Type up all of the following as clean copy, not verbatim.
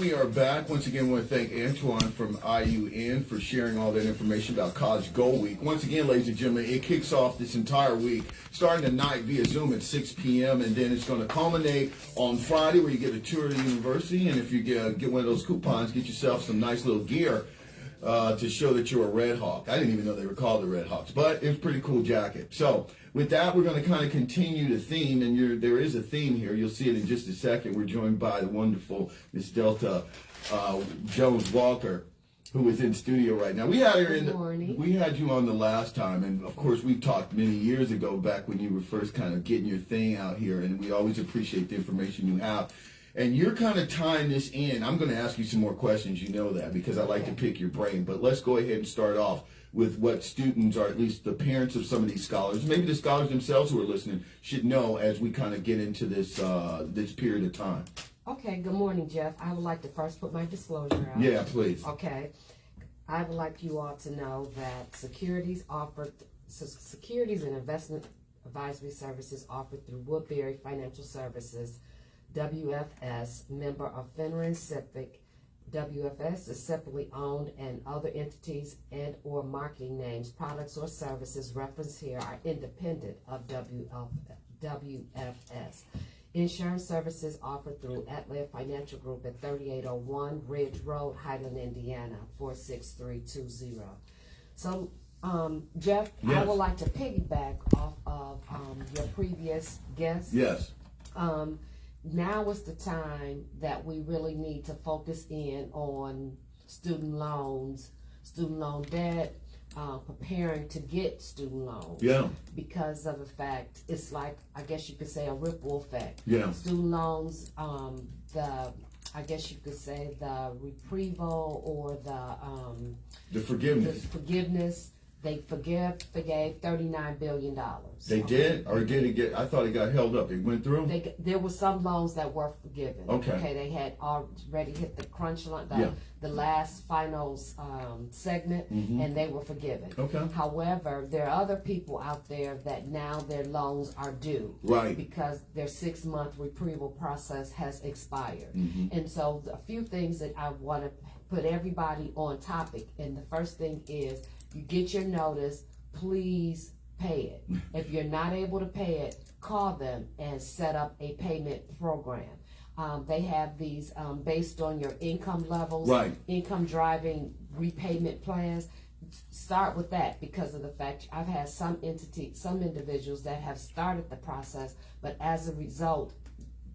We are back. Once again, I want to thank Antoine from IUN for sharing all that information about College Goal Week. Once again, ladies and gentlemen, it kicks off this entire week, starting tonight via Zoom at 6 p.m., and then it's going to culminate on Friday where you get a tour of the university, and if you get one of those coupons, get yourself some nice little gear to show that you're a Red Hawk. I didn't even know they were called the Red Hawks, but it's a pretty cool jacket. So with that, we're going to kind of continue the theme, and there is a theme here. You'll see it in just a second. We're joined by the wonderful Miss Delta Jones-Walker, who is in studio right now. We had her we had you on the last time, and of course we talked many years ago, back when you were first kind of getting your thing out here, and we always appreciate the information you have. And you're kind of tying this in. I'm going to ask you some more questions, you know that, because I like to pick your brain. But let's go ahead and start off with what students, or at least the parents of some of these scholars, maybe the scholars themselves who are listening, should know as we kind of get into this this period of time. Okay, good morning, Jeff. I would like to first put my disclosure out. Yeah, please. Okay. I would like you all to know that securities and investment advisory services offered through Woodbury Financial Services, WFS, member of FINRA and SIPC. WFS is separately owned, and other entities and or marketing names, products, or services referenced here are independent of WFS. Insurance services offered through Atled Financial Group at 3801 Ridge Road, Highland, Indiana, 46320. So, Jeff, yes. I would like to piggyback off of your previous guest. Yes. Now is the time that we really need to focus in on student loans, student loan debt, preparing to get student loans. Yeah. Because of the fact, it's like, I guess you could say, a ripple effect. Yeah. Student loans, I guess you could say the reprieval or the forgiveness. The forgiveness. They forgave $39 billion. They did? Or did it get, I thought it got held up. It went through? There were some loans that were forgiven. Okay. They had already hit the crunch line, the last final segment, and they were forgiven. Okay. However, there are other people out there that now their loans are due. Right. Because their 6-month reprieval process has expired. And so a few things that I want to put everybody on topic, and the first thing is, you get your notice, please pay it. If you're not able to pay it, call them and set up a payment program. They have these based on your income levels, right. Income driving repayment plans. Start with that, because of the fact I've had some individuals that have started the process, but as a result,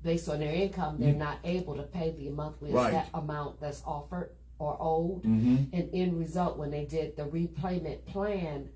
based on their income, they're not able to pay the monthly amount that's offered or owed, and in result, when they did the repayment plan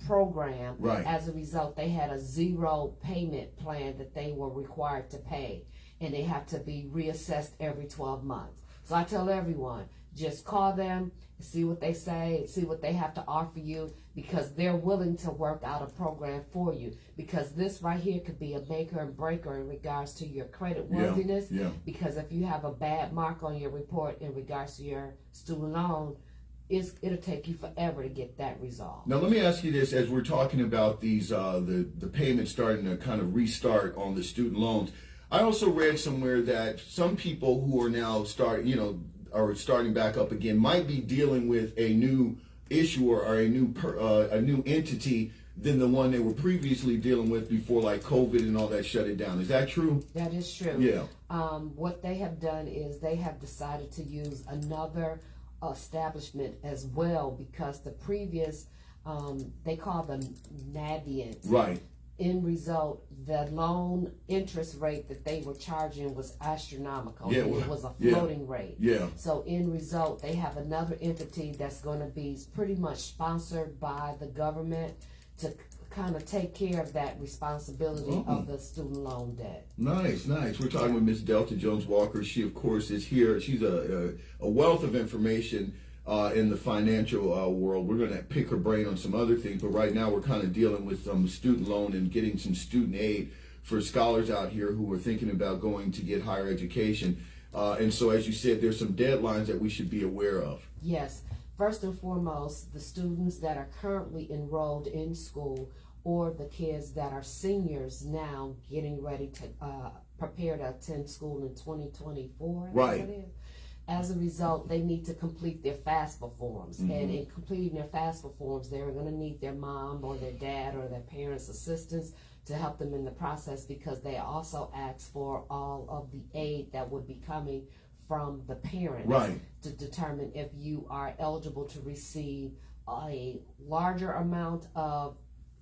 program, as a result, they had a zero payment plan that they were required to pay, and they have to be reassessed every 12 months. So I tell everyone, just call them, see what they say, see what they have to offer you, because they're willing to work out a program for you. Because this right here could be a maker and breaker in regards to your credit worthiness. Yeah. Because if you have a bad mark on your report in regards to your student loan, it'll take you forever to get that resolved. Now let me ask you this: as we're talking about these, the payments starting to kind of restart on the student loans, I also read somewhere that some people who are now starting back up again might be dealing with a new issuer or a new entity than the one they were previously dealing with before, like COVID and all that shut it down. Is that true? That is true. Yeah. What they have done is they have decided to use another establishment as well, because the previous, they call them Navient. Right. In result, the loan interest rate that they were charging was astronomical. Yeah, it was a floating rate. Yeah. So in result, they have another entity that's going to be pretty much sponsored by the government to kind of take care of that responsibility of the student loan debt. Nice. We're talking with Miss Delta Jones-Walker. She, of course, is here. She's a wealth of information in the financial world. We're going to pick her brain on some other things, but right now we're kind of dealing with some student loan and getting some student aid for scholars out here who are thinking about going to get higher education. And so, as you said, there's some deadlines that we should be aware of. Yes. First and foremost, the students that are currently enrolled in school, or the kids that are seniors now getting ready to prepare to attend school in 2024. Right. As a result, they need to complete their FAFSA forms. And in completing their FAFSA forms, they're going to need their mom or their dad or their parents' assistance to help them in the process, because they also ask for all of the aid that would be coming from the parents to determine if you are eligible to receive a larger amount of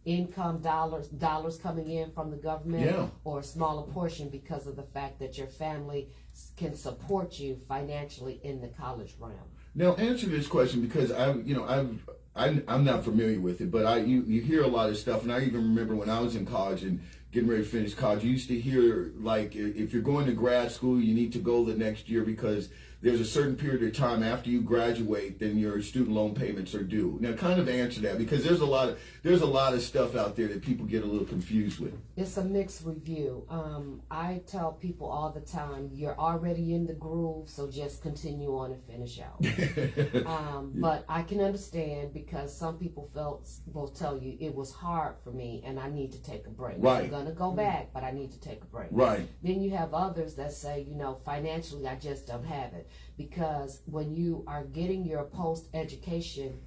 income dollars coming in from the government, or a smaller portion because of the fact that your family can support you financially in the college realm. Now, answer this question, because I'm not familiar with it, but you hear a lot of stuff, and I even remember when I was in college and getting ready to finish college, you used to hear, like, if you're going to grad school, you need to go the next year because there's a certain period of time after you graduate, then your student loan payments are due. Now, kind of answer that, because there's a lot of stuff out there that people get a little confused with. It's a mixed review. I tell people all the time, you're already in the groove, so just continue on and finish out. But I can understand, because some people will tell you, it was hard for me and I need to take a break. I'm going to go back, but I need to take a break. Then you have others that say, financially, I just don't have it. Because when you are getting your post-education,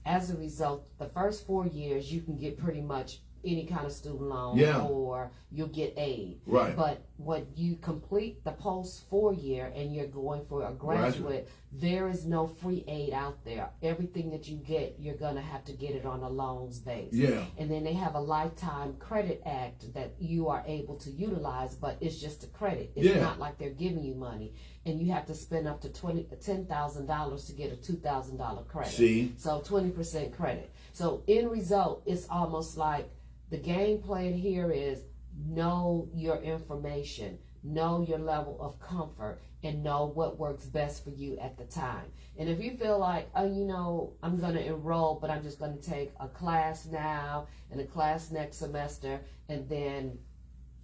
as a result, the first 4 years, you can get pretty much any kind of student loan, or you'll get aid. But when you complete the post 4 year and you're going for a graduate, there is no free aid out there. Everything that you get, you're going to have to get it on a loans base. And then they have a lifetime credit act that you are able to utilize, but it's just a credit. It's not like they're giving you money. And you have to spend up to $10,000 to get a $2,000 credit. So 20% credit. So in result, it's almost like the game plan here is know your information, know your level of comfort, and know what works best for you at the time. And if you feel like, I'm going to enroll, but I'm just going to take a class now and a class next semester, and then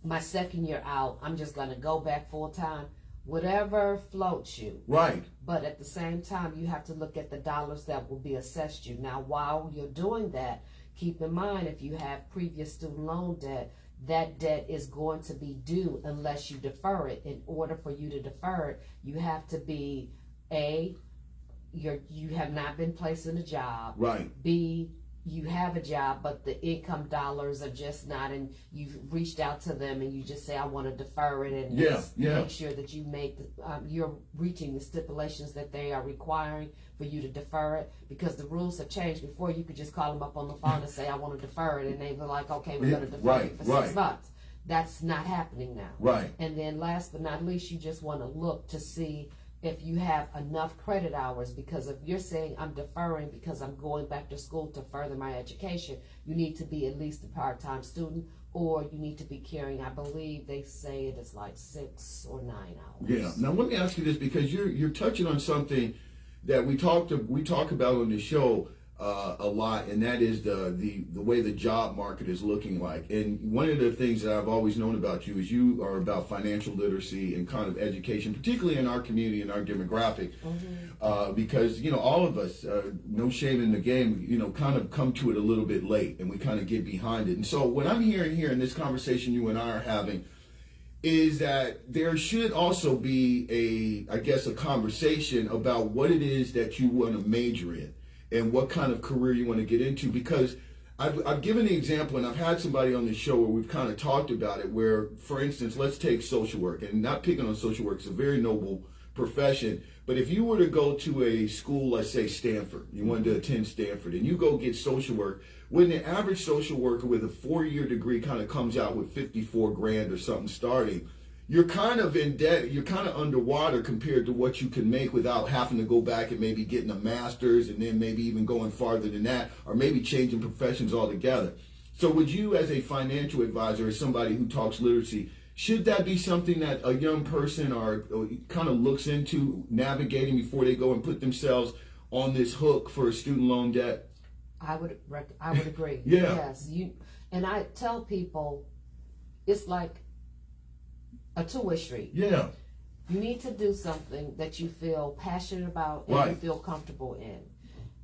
my second year out, I'm just going to go back full time. Whatever floats you. But at the same time, you have to look at the dollars that will be assessed you. Now, while you're doing that, keep in mind, if you have previous student loan debt, that debt is going to be due unless you defer it. In order for you to defer it, you have to be you have not been placed in a job. B, you have a job, but the income dollars are just not, and you've reached out to them and you just say, I want to defer it, and make sure that you you're reaching the stipulations that they are requiring for you to defer it, because the rules have changed. Before, you could just call them up on the phone and say, I want to defer it, and they were like, okay, we're going to defer it for 6 months. That's not happening now. And then last but not least, you just want to look to see if you have enough credit hours, because if you're saying I'm deferring because I'm going back to school to further my education, you need to be at least a part-time student, or you need to be carrying, I believe they say it is like 6 or 9 hours. Now let me ask you this, because you're touching on something that we talk about on the show a lot, and that is the way the job market is looking like. And one of the things that I've always known about you is you are about financial literacy and kind of education, particularly in our community and our demographic, because all of us, no shame in the game, kind of come to it a little bit late, and we kind of get behind it. And so what I'm hearing here in this conversation you and I are having is that there should also be a conversation about what it is that you want to major in and what kind of career you want to get into. Because I've given the example, and I've had somebody on the show where we've kind of talked about it, where, for instance, let's take social work, and not picking on social work, it's a very noble profession, but if you were to go to a school, let's say Stanford, you wanted to attend Stanford, and you go get social work, when the average social worker with a 4-year degree kind of comes out with 54 grand or something starting, you're kind of in debt, you're kind of underwater compared to what you can make without having to go back and maybe getting a master's, and then maybe even going farther than that, or maybe changing professions altogether. So would you, as a financial advisor, as somebody who talks literacy, should that be something that a young person or kind of looks into navigating before they go and put themselves on this hook for a student loan debt? I would agree. Yes. And I tell people, it's like a two-way street. You need to do something that you feel passionate about and you feel comfortable in.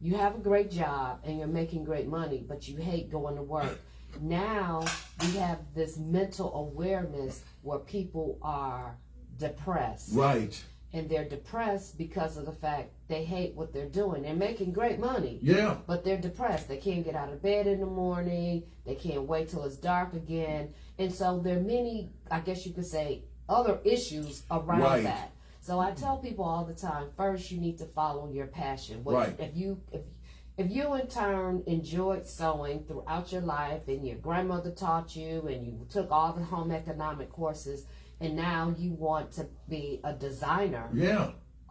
You have a great job and you're making great money, but you hate going to work. Now we have this mental awareness where people are depressed. and they're depressed because of the fact they hate what they're doing. They're making great money. Yeah. But they're depressed. They can't get out of bed in the morning. They can't wait till it's dark again. And so there are many, I guess you could say, other issues around that. So I tell people all the time, first you need to follow your passion. If you in turn enjoyed sewing throughout your life and your grandmother taught you and you took all the home economic courses and now you want to be a designer,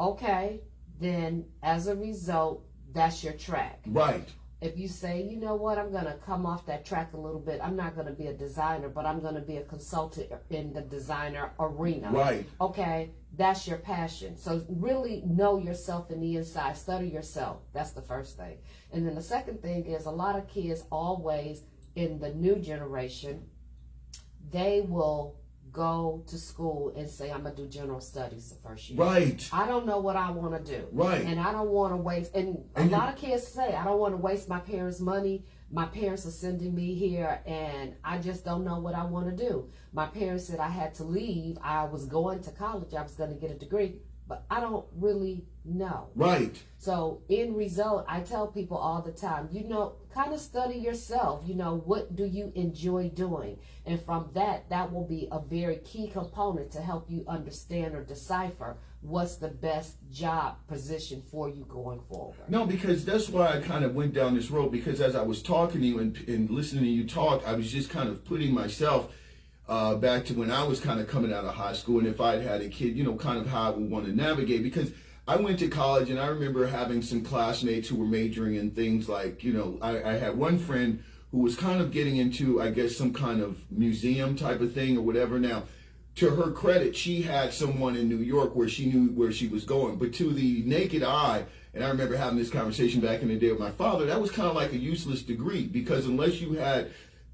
okay, then as a result, that's your track. Right. If you say, you know what, I'm going to come off that track a little bit, I'm not going to be a designer, but I'm going to be a consultant in the designer arena. Right. Okay, that's your passion. So really know yourself in the inside, study yourself. That's the first thing. And then the second thing is a lot of kids always in the new generation, they will go to school and say, I'm going to do general studies the first year. Right. I don't know what I want to do. Right. And I don't want to waste, and a lot of kids say, I don't want to waste my parents' money. My parents are sending me here and I just don't know what I want to do. My parents said I had to leave. I was going to college. I was going to get a degree, but I don't really know. Right. So in result, I tell people all the time, you know, kind of study yourself. You know, what do you enjoy doing? And from that will be a very key component to help you understand or decipher what's the best job position for you going forward. No, because that's why I kind of went down this road, because as I was talking to you and listening to you talk, I was just kind of putting myself back to when I was kind of coming out of high school, and if I'd had a kid, you know, kind of how I would want to navigate, because I went to college and I remember having some classmates who were majoring in things like, you know, I had one friend who was kind of getting into, I guess, some kind of museum type of thing or whatever. Now, to her credit, she had someone in New York where she knew where she was going, but to the naked eye, and I remember having this conversation back in the day with my father, that was kind of like a useless degree, because unless you had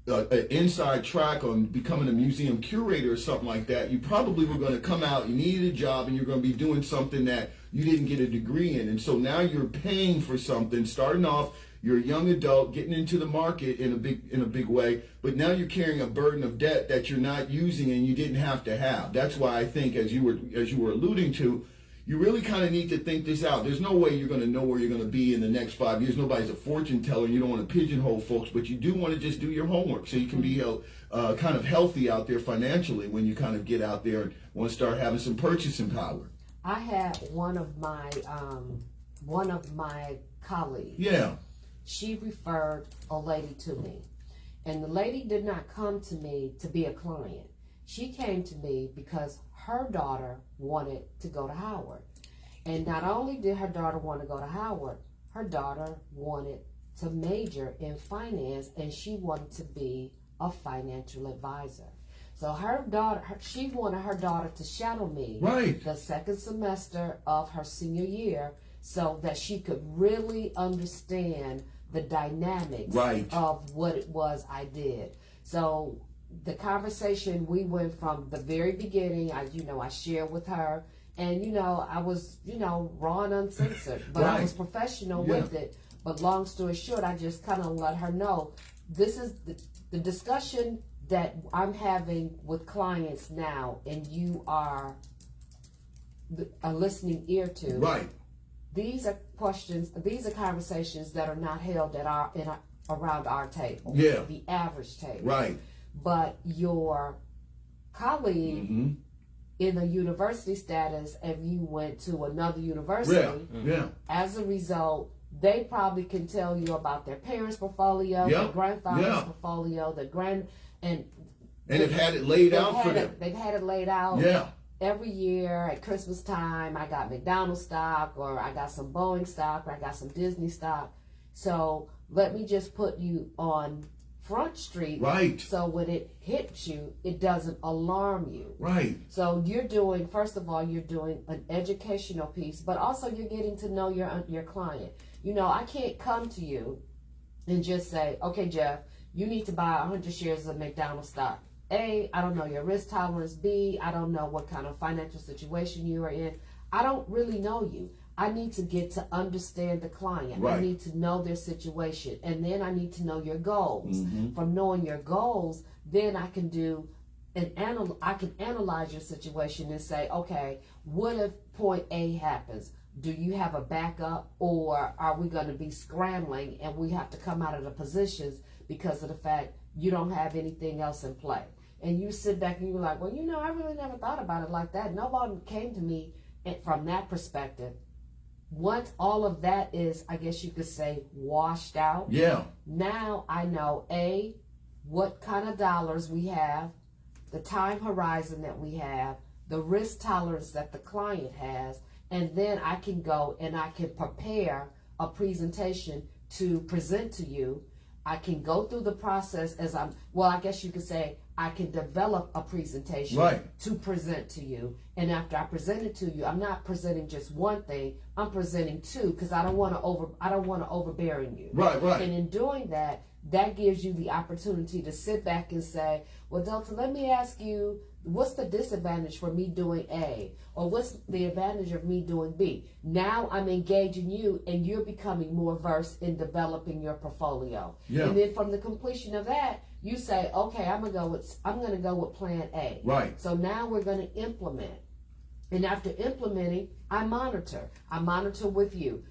an inside track on becoming a museum curator or something like that, you probably were going to come out, you needed a job, and you're going to be doing something that you didn't get a degree in. And so now you're paying for something, starting off, you're a young adult getting into the market in a big way, but now you're carrying a burden of debt that you're not using and you didn't have to have. That's why I think, as you were alluding to, you really kind of need to think this out. There's no way you're going to know where you're going to be in the next 5 years. Nobody's a fortune teller. You don't want to pigeonhole folks, but you do want to just do your homework so you can be kind of healthy out there financially when you kind of get out there and want to start having some purchasing power. I had one of my colleagues. Yeah. She referred a lady to me, and the lady did not come to me to be a client. She came to me because her daughter wanted to go to Howard. And not only did her daughter want to go to Howard, her daughter wanted to major in finance, and she wanted to be a financial advisor. So she wanted her daughter to shadow me the second semester of her senior year so that she could really understand the dynamics of what it was I did. So the conversation, we went from the very beginning, I shared with her, and I was, raw and uncensored, but I was professional with it. But long story short, I just kind of let her know, this is the discussion that I'm having with clients now, and you are a listening ear to. Right. These are questions, these are conversations that are not held around our table. Yeah. The average table. Right. But your colleague in a university status, if you went to another university, as a result, they probably can tell you about their parents' portfolio, their grandfather's portfolio, and they've had it laid out for them. They've had it laid out. Yeah. Every year at Christmas time, I got McDonald's stock, or I got some Boeing stock, or I got some Disney stock. So let me just put you on Front Street, so when it hits you, it doesn't alarm you. Right. So first of all, you're doing an educational piece, but also you're getting to know your client. I can't come to you and just say, okay, Jeff, you need to buy 100 shares of McDonald's stock. A, I don't know your risk tolerance. B, I don't know what kind of financial situation you are in. I don't really know you. I need to get to understand the client. I need to know their situation. And then I need to know your goals. From knowing your goals, then I can do I can analyze your situation and say, okay, what if point A happens? Do you have a backup, or are we going to be scrambling and we have to come out of the positions because of the fact you don't have anything else in play? And you sit back and you're like, well, I really never thought about it like that. Nobody came to me from that perspective. Once all of that is, I guess you could say, washed out. Yeah. Now I know, A, what kind of dollars we have, the time horizon that we have, the risk tolerance that the client has, and then I can go and I can prepare a presentation to present to you. I can go through the process I guess you could say I can develop a presentation to present to you. And after I present it to you, I'm not presenting just one thing, I'm presenting two, because I don't want to overbearing you. Right. And in doing that, that gives you the opportunity to sit back and say, well, Delta, let me ask you, what's the disadvantage for me doing A? Or what's the advantage of me doing B? Now I'm engaging you and you're becoming more versed in developing your portfolio. Yeah. And then from the completion of that, you say, okay, I'm gonna go with plan A. Right. So now we're gonna implement. And after implementing, I monitor. I monitor with you.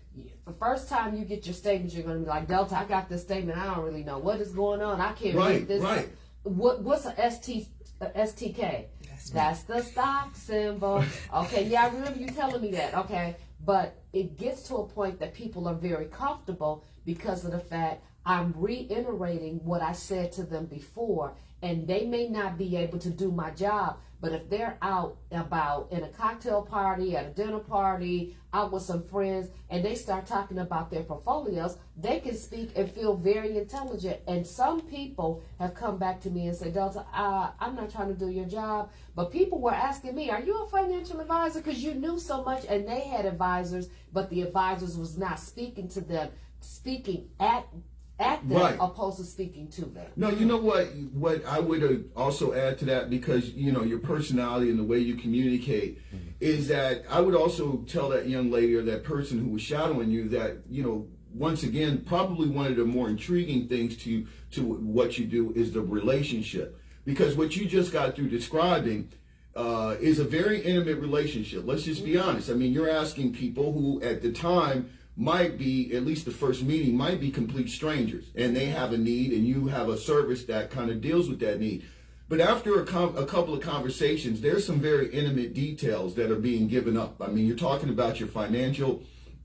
The first time you get your statements, you're going to be like, Delta, I got this statement. I don't really know what is going on. I can't read this. Right. What's a STK? That's the stock symbol. Okay, yeah, I remember you telling me that. Okay, but it gets to a point that people are very comfortable because of the fact I'm reiterating what I said to them before, and they may not be able to do my job. But if they're out about in a cocktail party, at a dinner party, out with some friends, and they start talking about their portfolios, they can speak and feel very intelligent. And some people have come back to me and said, Delta, I'm not trying to do your job, but people were asking me, are you a financial advisor? Because you knew so much, and they had advisors, but the advisors was not speaking to them, speaking at them, opposed to speaking to them. No, you know what I would also add to that, because your personality and the way you communicate is that I would also tell that young lady or that person who was shadowing you that once again, probably one of the more intriguing things to what you do is the relationship, because what you just got through describing is a very intimate relationship. Let's just be honest. I mean, you're asking people who at the time might be, at least the first meeting, might be complete strangers, and they have a need, and you have a service that kind of deals with that need. But after a couple of conversations, there's some very intimate details that are being given up. I mean, you're talking about your financial,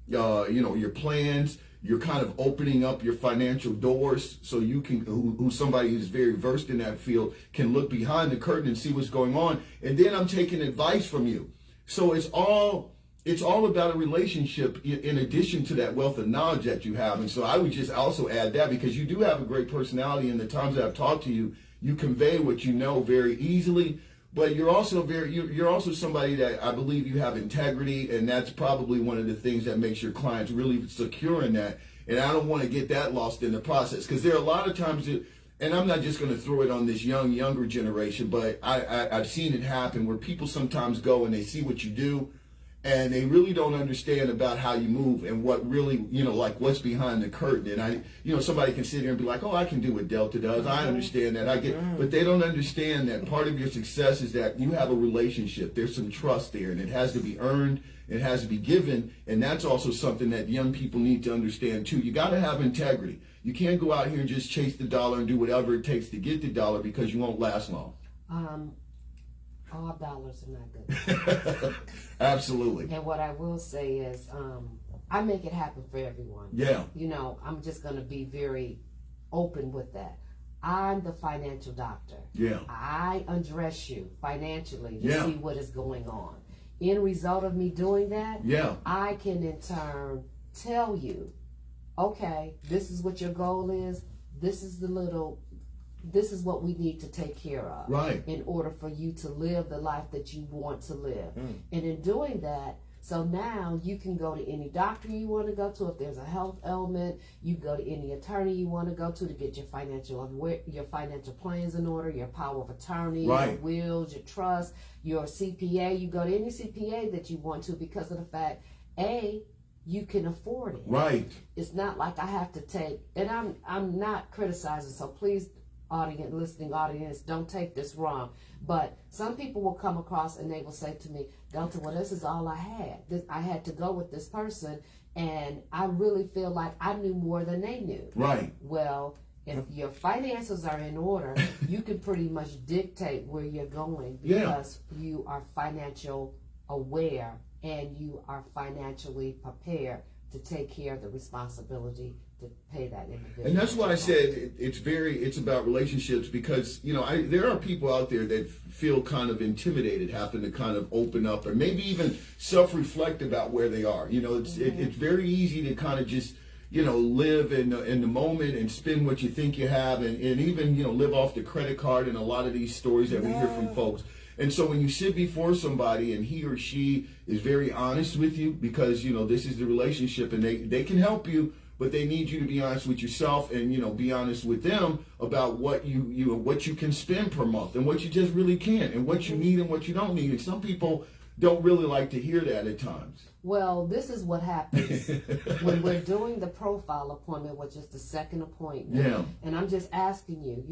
your plans. You're kind of opening up your financial doors so you can, who somebody who's very versed in that field can look behind the curtain and see what's going on. And then I'm taking advice from you. So it's all about a relationship in addition to that wealth of knowledge that you have. And so I would just also add that, because you do have a great personality, and the times that I've talked to you, you convey what you know very easily, but you're also somebody that I believe you have integrity, and that's probably one of the things that makes your clients really secure in that. And I don't want to get that lost in the process, because there are a lot of times and I'm not just going to throw it on this younger generation, but I've seen it happen where people sometimes go and they see what you do, and they really don't understand about how you move and what really, like what's behind the curtain. And somebody can sit here and be like, oh, I can do what Delta does. I understand that. I get, but they don't understand that part of your success is that you have a relationship. There's some trust there, and it has to be earned. It has to be given. And that's also something that young people need to understand too. You got to have integrity. You can't go out here and just chase the dollar and do whatever it takes to get the dollar, because you won't last long. All dollars are not good. Absolutely. And what I will say is, I make it happen for everyone. Yeah. I'm just going to be very open with that. I'm the financial doctor. Yeah. I undress you financially to see what is going on. In result of me doing that, I can in turn tell you, okay, this is what your goal is. This is what we need to take care of in order for you to live the life that you want to live. And in doing that, so now you can go to any doctor you want to go to. If there's a health ailment, you go to any attorney you want to go to get your financial plans in order, your power of attorney, your wills, your trust, your CPA. You go to any CPA that you want to, because of the fact, you can afford it. Right. It's not like I have to take, and I'm not criticizing, so please, listening audience, don't take this wrong, but some people will come across and they will say to me, Delta, well, this is all I had. I had to go with this person, and I really feel like I knew more than they knew. Right. Well, if your finances are in order, you can pretty much dictate where you're going because you are financial aware and you are financially prepared to take care of the responsibility to pay that individual. And that's why I said it's about relationships, because there are people out there that feel kind of intimidated having to kind of open up or maybe even self-reflect about where they are. It's very easy to kind of just live in the moment and spend what you think you have, and even live off the credit card, and a lot of these stories that we hear from folks. And so when you sit before somebody and he or she is very honest with you, because this is the relationship, and they can help you, but they need you to be honest with yourself and be honest with them about what what you can spend per month and what you just really can't, and what you need and what you don't need. And some people don't really like to hear that at times. Well, this is what happens when we're doing the profile appointment, which is the second appointment. Yeah. And I'm just asking you,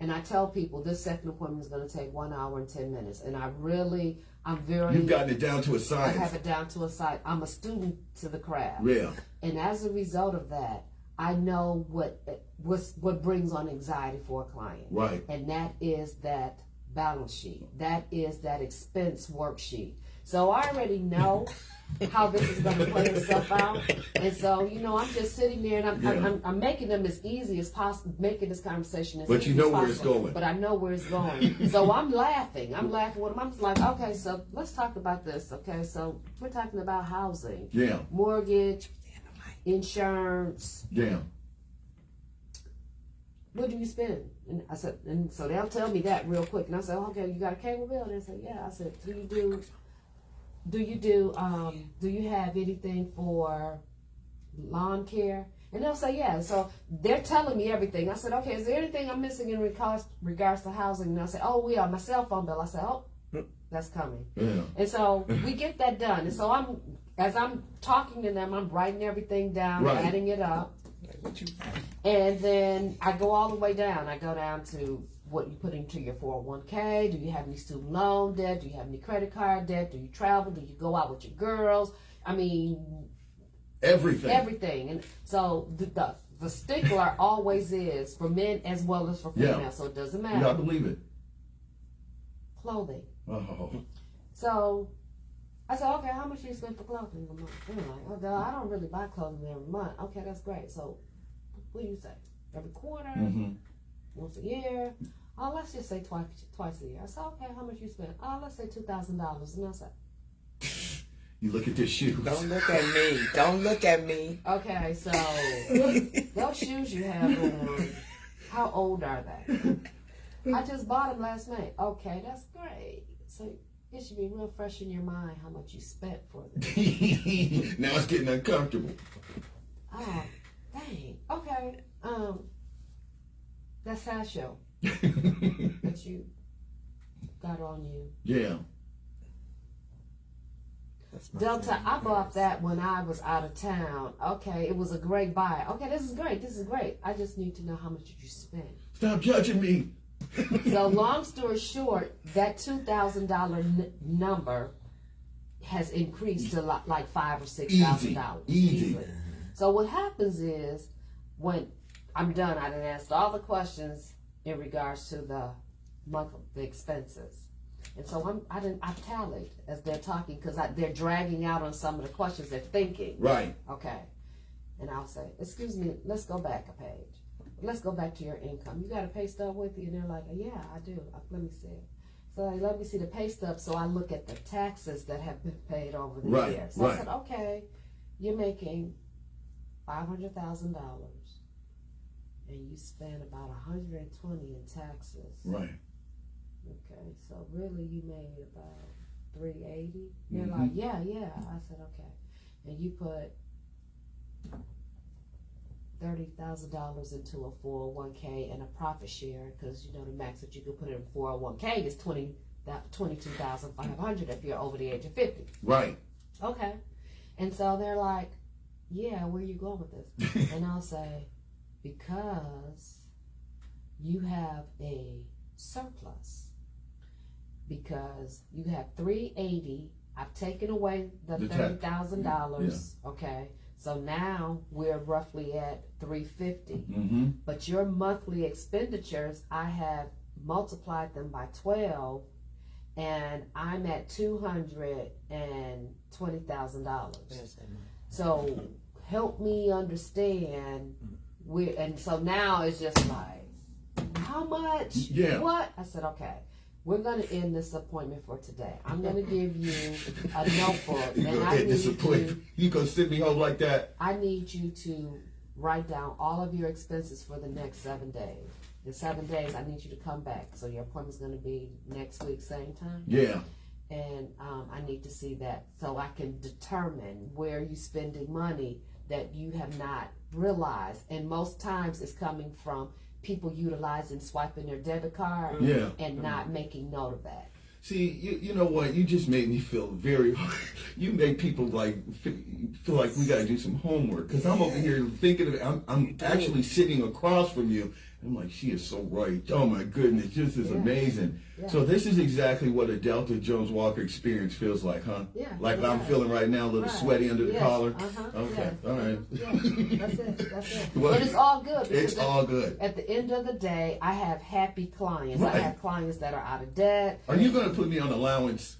and I tell people this second appointment is going to take 1 hour and 10 minutes. And I'm very... You've gotten it down to a science. I have it down to a science. I'm a student to the craft. Yeah. And as a result of that, I know what brings on anxiety for a client. Right. And that is that balance sheet. That is that expense worksheet. So I already know how this is going to play itself out, and so I'm just sitting there and I'm making them as easy as possible, making this conversation as easy as possible. But where it's going. But I know where it's going. So I'm laughing with them. I'm just like, okay, so let's talk about this. Okay, so we're talking about housing, mortgage, insurance. What do you spend? And I said, and so they'll tell me that real quick. And I said, okay, you got a cable bill? And they said, yeah. I said, do you have anything for lawn care? And they'll say, yeah. So they're telling me everything. I said, okay, is there anything I'm missing in regards to housing? And they'll say, oh, my cell phone bill. I said, oh, that's coming. Yeah. And so we get that done. And so as I'm talking to them, I'm writing everything down, adding it up. And then I go all the way down. I go down to what you put into your 401k. Do you have any student loan debt? Do you have any credit card debt? Do you travel? Do you go out with your girls? I mean, everything. And so the stickler always is for men as well as for females. Yeah. So it doesn't matter. Yeah, I believe it. Clothing. Oh. So I said, okay, how much do you spend for clothing a month? They're like, oh, I don't really buy clothing every month. Okay, that's great. So what do you say? Every quarter? Mm-hmm. Once a year? Oh, let's just say twice a year. I said, okay, how much you spend? Oh, let's say $2,000. And I said, you look at this shoe. Don't look at me. Don't look at me. Okay, so those shoes you have on, how old are they? I just bought them last night. Okay, that's great. So it should be real fresh in your mind how much you spent for them. Now it's getting uncomfortable. Oh, dang. Okay. That satchel that you got on you. Yeah. Delta, I bought that when I was out of town. Okay, it was a great buy. Okay, this is great. I just need to know how much did you spend. Stop judging me. So long story short, that $2,000 number has increased to like $5,000 or $6,000 easily. So what happens is when I'm done, I done asked all the questions in regards to the expenses, and so I've tallied as they're talking because they're dragging out on some of the questions they're thinking. Right. Okay, and I'll say, excuse me, let's go back a page. Let's go back to your income. You got a pay stub with you? And they're like, yeah, I do. Let me see it. So let me see the pay stub. So I look at the taxes that have been paid over the years. So I said, okay, you're making $500,000, and you spend about $120 in taxes. Right. Okay, so really you made about $380. They're like, yeah. I said, okay, and you put $30,000 into a 401k and a profit share, because the max that you can put in a 401k is $22,500 if you're over the age of 50. Right. Okay, and so they're like, yeah, where you going with this? And I'll say, because you have a surplus because you have 380. I've taken away the $30,000. Okay, so now we're roughly at 350. Mm-hmm. But your monthly expenditures, I have multiplied them by 12, and I'm at $220,000. So help me understand where. And so now it's just like, how much? Yeah. What? I said, okay. We're going to end this appointment for today. I'm going to give you a notebook. You gonna end this appointment? You gonna send me home like that? I need you to write down all of your expenses for the next 7 days. In 7 days, I need you to come back. So your appointment's going to be next week, same time. Yeah. And I need to see that so I can determine where you're spending money that you have not realized. And most times it's coming from people utilizing swiping their debit card and not making note of that. See, you know what? You just made me feel very. You make people like feel like we got to do some homework because I'm over here thinking of it. I'm actually sitting across from you. I'm like, she is so right. Oh my goodness, this is amazing. Yeah. So this is exactly what a Delta Jones Walker experience feels like, huh? Yeah. Like I'm feeling right now, a little sweaty under the collar. Okay, all right. That's it. That's it. But it's all good. It's all good. At the end of the day, I have happy clients. Right. I have clients that are out of debt. Are you going to put me on allowance?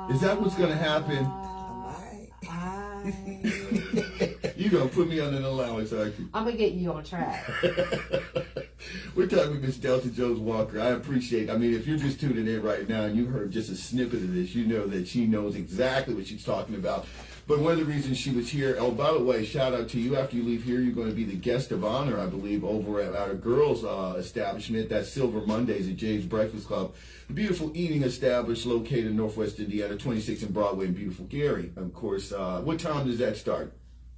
Is that what's going to happen? You're going to put me on an allowance, aren't you? I'm going to get you on track. We're talking with Miss Delta Jones Walker. I appreciate, if you're just tuning in right now and you heard just a snippet of this, you know that she knows exactly what she's talking about. But one of the reasons she was here, oh, by the way, shout out to you. After you leave here, you're going to be the guest of honor, I believe, over at our girls' establishment. That's Silver Mondays at James Breakfast Club. The beautiful eating establishment located in Northwest Indiana, 26 in Broadway in beautiful Gary. Of course, what time does that start?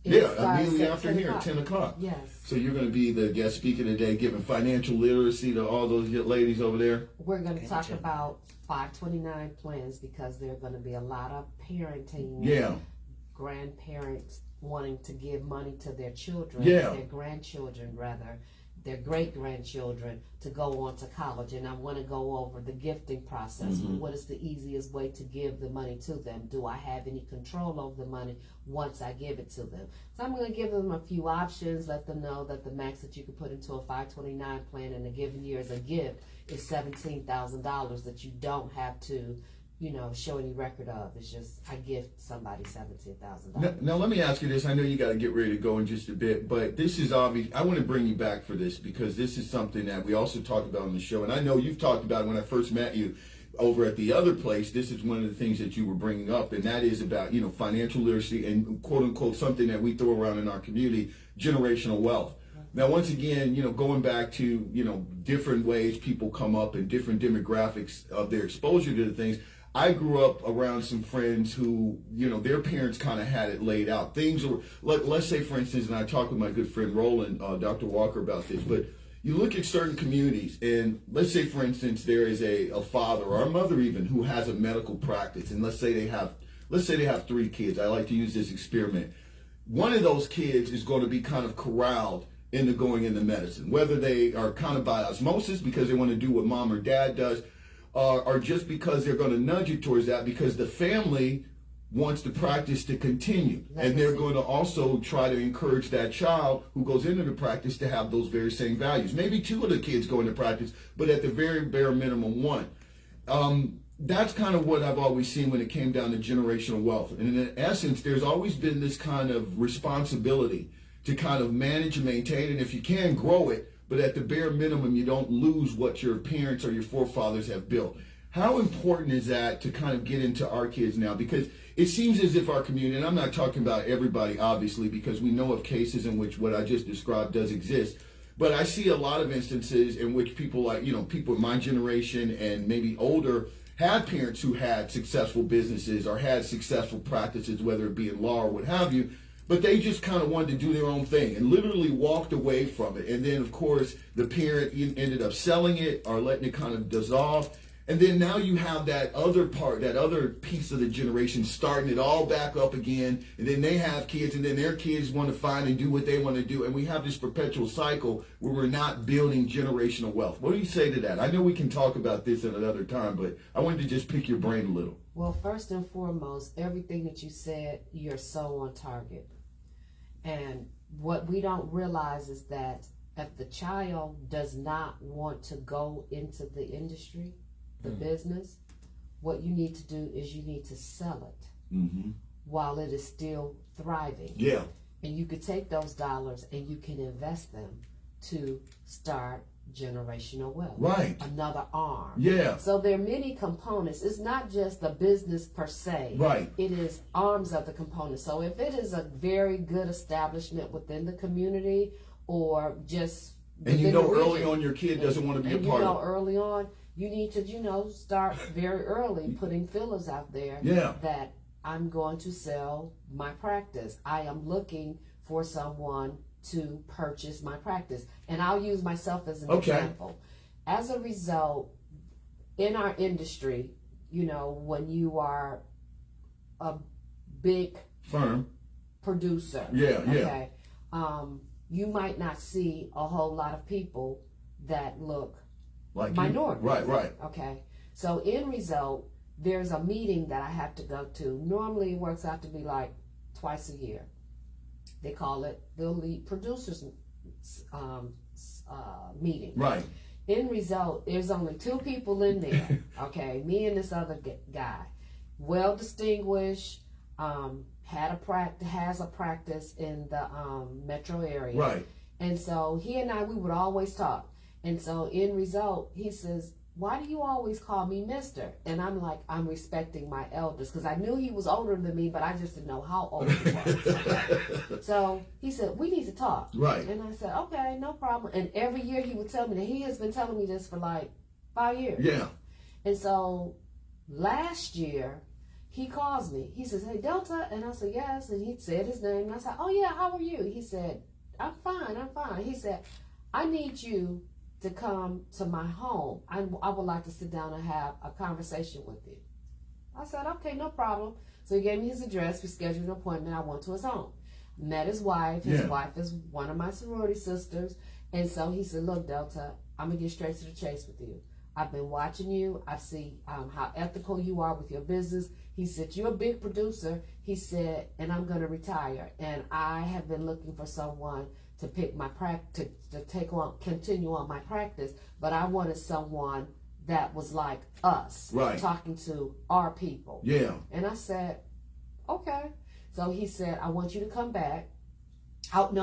Immediately after here at 10 o'clock. Yes. So you're going to be the guest speaker today, giving financial literacy to all those ladies over there? We're going to talk about 529 plans because there are going to be a lot of parenting. Yeah. Grandparents wanting to give money to their children, their grandchildren rather, their great-grandchildren to go on to college. And I want to go over the gifting process. Mm-hmm. What is the easiest way to give the money to them? Do I have any control over the money once I give it to them? So I'm going to give them a few options, let them know that the max that you can put into a 529 plan in a given year as a gift is $17,000 that you don't have to show any record of. It's just, I gift somebody $17,000. Now, let me ask you this. I know you got to get ready to go in just a bit, but this is obvious. I want to bring you back for this because this is something that we also talked about on the show. And I know you've talked about it when I first met you over at the other place. This is one of the things that you were bringing up, and that is about, financial literacy and quote unquote something that we throw around in our community, generational wealth. Now, once again, going back to, different ways people come up and different demographics of their exposure to the things. I grew up around some friends who, their parents kind of had it laid out. Things were, let's say, for instance, and I talked with my good friend Roland, Dr. Walker, about this, but you look at certain communities, and let's say, for instance, there is a father or a mother even who has a medical practice, and let's say they have 3 kids. I like to use this experiment. One of those kids is going to be kind of corralled into going into medicine, whether they are kind of by osmosis because they want to do what mom or dad does, or just because they're going to nudge you towards that because the family wants the practice to continue. And they're going to also try to encourage that child who goes into the practice to have those very same values. Maybe 2 of the kids go into practice, but at the very bare minimum 1. That's kind of what I've always seen when it came down to generational wealth. And in essence, there's always been this kind of responsibility to kind of manage and maintain, and if you can, grow it. But at the bare minimum, you don't lose what your parents or your forefathers have built. How important is that to kind of get into our kids now? Because it seems as if our community, and I'm not talking about everybody, obviously, because we know of cases in which what I just described does exist. But I see a lot of instances in which people like, people in my generation and maybe older had parents who had successful businesses or had successful practices, whether it be in law or what have you. But they just kind of wanted to do their own thing and literally walked away from it. And then, of course, the parent ended up selling it or letting it kind of dissolve. And then now you have that other part, that other piece of the generation starting it all back up again. And then they have kids, and then their kids want to find and do what they want to do. And we have this perpetual cycle where we're not building generational wealth. What do you say to that? I know we can talk about this at another time, but I wanted to just pick your brain a little. Well, first and foremost, everything that you said, you're so on target. And what we don't realize is that if the child does not want to go into the industry, the business, what you need to do is you need to sell it while it is still thriving. Yeah. And you could take those dollars and you can invest them to start generational wealth. Right. Another arm. Yeah. So there are many components. It's not just the business per se. Right. It is arms of the components. So if it is a very good establishment within the community or just And you within know the early region, on your kid doesn't want to be a and part you know of it. early on, you need to, start very early putting fillers out there Yeah. that I'm going to sell my practice. I am looking for someone to purchase my practice. And I'll use myself as an example. As a result, in our industry, when you are a big Firm. producer, Yeah. okay, you might not see a whole lot of people that look Like minority. Right. Okay. So in result, there's a meeting that I have to go to. Normally it works out to be like twice a year. They call it the Elite Producers meeting. Right. In result, there's only 2 people in there. Okay, me and this other guy, well distinguished, has a practice in the metro area. Right. And so he and I, we would always talk. And so in result, he says, "Why do you always call me Mister?" And I'm like, I'm respecting my elders because I knew he was older than me, but I just didn't know how old he was. Okay? So he said, "We need to talk." Right. And I said, "Okay, no problem." And every year he would tell me that. He has been telling me this for like 5 years. Yeah. And so last year he calls me. He says, "Hey, Delta," and I said, "Yes." And he said his name. And I said, "Oh yeah, how are you?" He said, I'm fine. He said, "I need you to come to my home. I would like to sit down and have a conversation with you." I said, "Okay, no problem." So he gave me his address. We scheduled an appointment. I went to his home. Met his wife. His wife is one of my sorority sisters. And so he said, "Look, Delta, I'm going to get straight to the chase with you. I've been watching you. I see how ethical you are with your business." He said, "You're a big producer." He said, "And I'm going to retire. And I have been looking for someone to pick my practice, to continue on my practice. But I wanted someone that was like us, Right. talking to our people." Yeah. And I said, "Okay." So he said, "I want you to come back."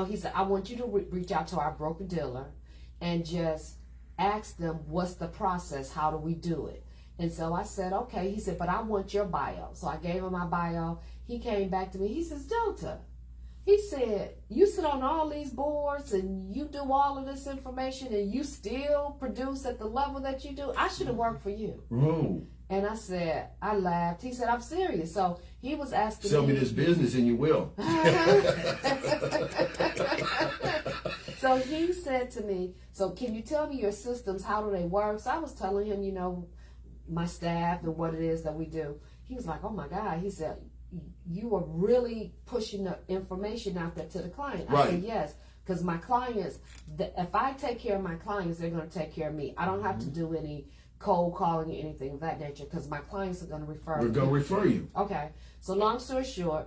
He said, "I want you to reach out to our broker dealer and just ask them what's the process. How do we do it?" And so I said, "Okay." He said, "But I want your bio." So I gave him my bio. He came back to me. He says, "Delta," he said, "you sit on all these boards and you do all of this information and you still produce at the level that you do. I should have worked for you." Oh. And I said, I laughed. He said, "I'm serious." So he was asking Sell me this business and you will. So he said to me, "So can you tell me your systems? How do they work?" So I was telling him, my staff and what it is that we do. He was like, "Oh my God." He said, "You are really pushing the information out there to the client." I said, "Yes, because my clients, if I take care of my clients, they're going to take care of me. I don't have to do any cold calling or anything of that nature because my clients are going to refer me." We're going to refer you. Okay. So long story short,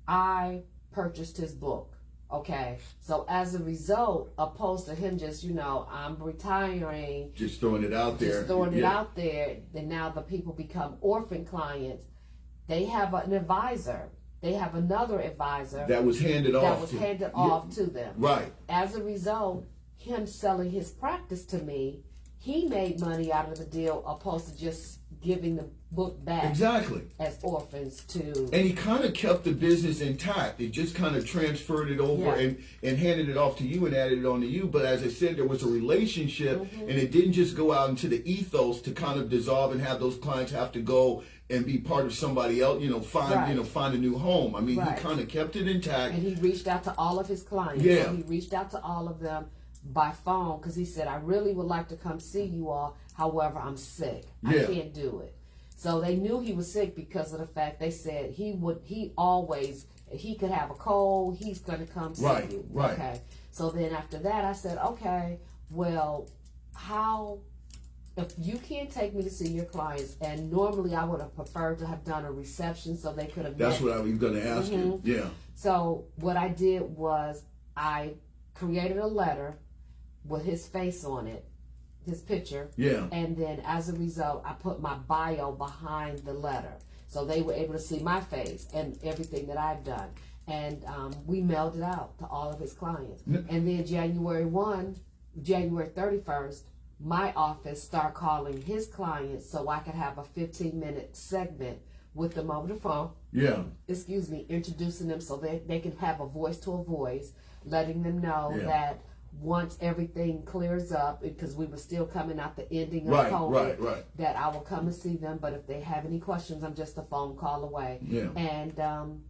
I purchased his book. Okay. So as a result, opposed to him just, I'm retiring. Just throwing it out there. Just throwing it out there. Then now the people become orphan clients. They have an advisor. They have another advisor. That was handed off to them. Right. As a result, him selling his practice to me, he made money out of the deal opposed to just giving the book back. Exactly. As orphans to. And he kind of kept the business intact. He just kind of transferred it over and handed it off to you and added it on to you. But as I said, there was a relationship and it didn't just go out into the ethos to kind of dissolve and have those clients have to go and be part of somebody else, find a new home. I mean, he kind of kept it intact. And he reached out to all of his clients. Yeah. So he reached out to all of them. by phone because he said, I really would like to come see you all. However, I'm sick. Yeah. I can't do it. So they knew he was sick because of the fact they said he could have a cold. He's going to come see you. Right. Okay. So then after that, I said, okay, well, if you can't take me to see your clients, and normally I would have preferred to have done a reception so they could have That's met. what I was going to ask you. Yeah. So what I did was I created a letter with his face on it, his picture. Yeah. And then as a result, I put my bio behind the letter. So they were able to see my face and everything that I've done. And we mailed it out to all of his clients. And then January 31st, my office started calling his clients so I could have a 15-minute segment with them over the phone. Yeah. Introducing them so they can have a voice to a voice, letting them know that once everything clears up, because we were still coming out the ending of COVID, that I will come and see them. But if they have any questions, I'm just a phone call away. Yeah. And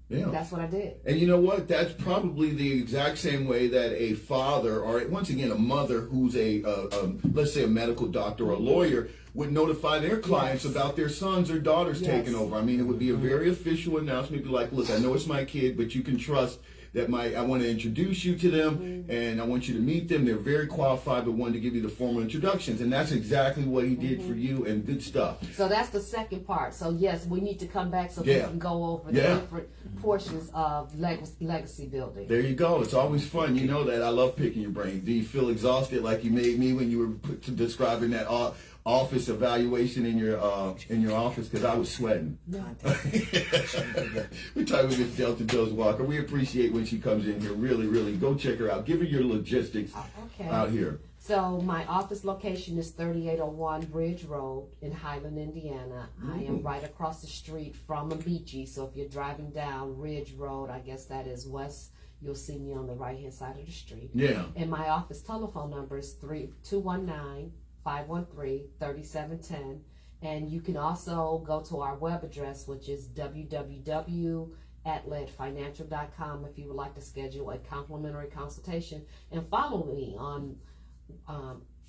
that's what I did. And you know what? That's probably the exact same way that a father, or once again, a mother who's let's say a medical doctor or a lawyer, would notify their clients about their sons or daughters taking over. I mean, it would be a very official announcement. Be like, look, I know it's my kid, but you can trust that I want to introduce you to them, and I want you to meet them. They're very qualified, but wanted to give you the formal introductions. And that's exactly what he did for you, and good stuff. So that's the second part. So yes, we need to come back so we can go over the different portions of legacy building. There you go. It's always fun. You know that. I love picking your brains. Do you feel exhausted like you made me when you were describing that office evaluation in your office? Because I was sweating. No. We're talking with Miss Delta Jones Walker. We appreciate when she comes in here. Really, really. Go check her out. Give her your logistics out here. So my office location is 3801 Bridge Road in Highland, Indiana. I am right across the street from Beachy. So if you're driving down Ridge Road, I guess that is west, you'll see me on the right-hand side of the street. Yeah. And my office telephone number is 219-513-3710. And you can also go to our web address, which is www.atledfinancial.com if you would like to schedule a complimentary consultation. And follow me on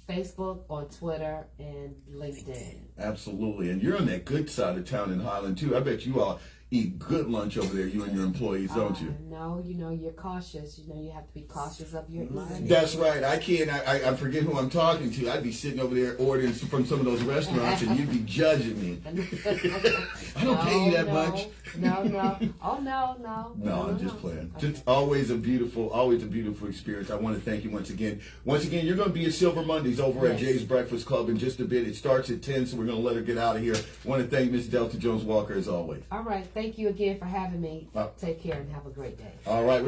Facebook, on Twitter, and LinkedIn. Absolutely. And you're on that good side of town in Highland, too. I bet you all eat good lunch over there, you and your employees, don't you? No, you're cautious. You have to be cautious of your eating. That's right. I can't. I forget who I'm talking to. I'd be sitting over there ordering from some of those restaurants, and you'd be judging me. I don't pay you that much. No. Oh, no. No, I'm just playing. Okay. Just always a beautiful experience. I want to thank you once again. Once again, you're going to be at Silver Mondays over at Jay's Breakfast Club in just a bit. It starts at 10, so we're going to let her get out of here. I want to thank Miss Delta Jones Walker as always. All right. Thank you again for having me. Take care and have a great day. All right.